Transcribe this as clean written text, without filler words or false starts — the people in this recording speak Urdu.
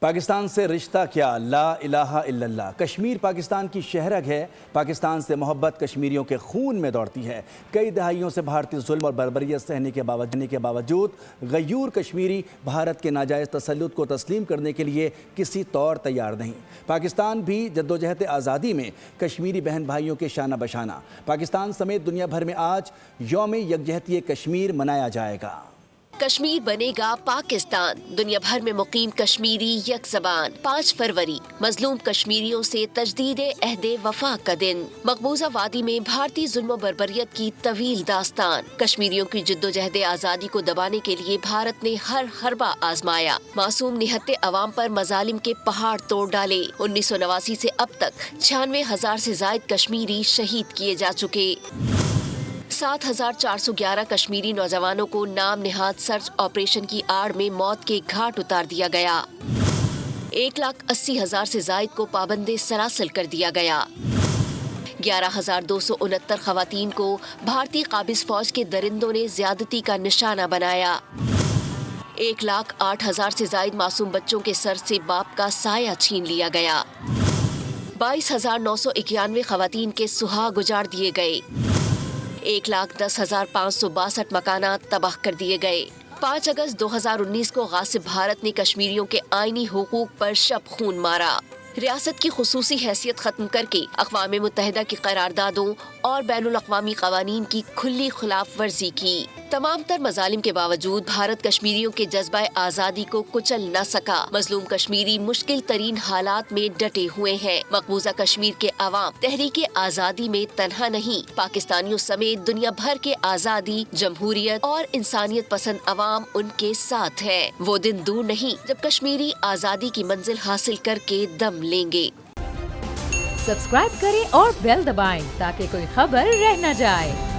پاکستان سے رشتہ کیا، لا الہ الا اللہ۔ کشمیر پاکستان کی شہرگ ہے، پاکستان سے محبت کشمیریوں کے خون میں دوڑتی ہے۔ کئی دہائیوں سے بھارتی ظلم اور بربریت سہنے کے باوجود غیور کشمیری بھارت کے ناجائز تسلط کو تسلیم کرنے کے لیے کسی طور تیار نہیں۔ پاکستان بھی جدوجہد آزادی میں کشمیری بہن بھائیوں کے شانہ بشانہ۔ پاکستان سمیت دنیا بھر میں آج یوم یکجہتی کشمیر منایا جائے گا۔ کشمیر بنے گا پاکستان، دنیا بھر میں مقیم کشمیری یک زبان۔ 5 فروری مظلوم کشمیریوں سے تجدید عہد وفا کا دن۔ مقبوضہ وادی میں بھارتی ظلم و بربریت کی طویل داستان۔ کشمیریوں کی جدوجہد آزادی کو دبانے کے لیے بھارت نے ہر حربہ آزمایا، معصوم نہتے عوام پر مظالم کے پہاڑ توڑ ڈالے۔ 1989 سے اب تک 96,000 سے زائد کشمیری شہید کیے جا چکے۔ 7,411 کشمیری نوجوانوں کو نام نہاد سرچ آپریشن کی آڑ میں موت کے گھاٹ اتار دیا گیا۔ 1,80,000 سے زائد کو پابند سلاسل کر دیا گیا۔ 11,269 خواتین کو بھارتی قابض فوج کے درندوں نے زیادتی کا نشانہ بنایا۔ 1,08,000 سے زائد معصوم بچوں کے سر سے باپ کا سایہ چھین لیا گیا۔ 22,991 خواتین کے سہاگ اجاڑ دیے گئے۔ 1,10,562 مکانات تباہ کر دیے گئے۔ 5 اگست 2019 کو غاصب بھارت نے کشمیریوں کے آئینی حقوق پر شب خون مارا۔ ریاست کی خصوصی حیثیت ختم کر کے اقوام متحدہ کی قراردادوں اور بین الاقوامی قوانین کی کھلی خلاف ورزی کی۔ تمام تر مظالم کے باوجود بھارت کشمیریوں کے جذبہ آزادی کو کچل نہ سکا۔ مظلوم کشمیری مشکل ترین حالات میں ڈٹے ہوئے ہیں۔ مقبوضہ کشمیر کے عوام تحریک آزادی میں تنہا نہیں، پاکستانیوں سمیت دنیا بھر کے آزادی، جمہوریت اور انسانیت پسند عوام ان کے ساتھ ہے۔ وہ دن دور نہیں جب کشمیری آزادی کی منزل حاصل کر کے دم لیں گے۔ سبسکرائب کریں اور بیل دبائیں تاکہ کوئی خبر رہ نہ جائے۔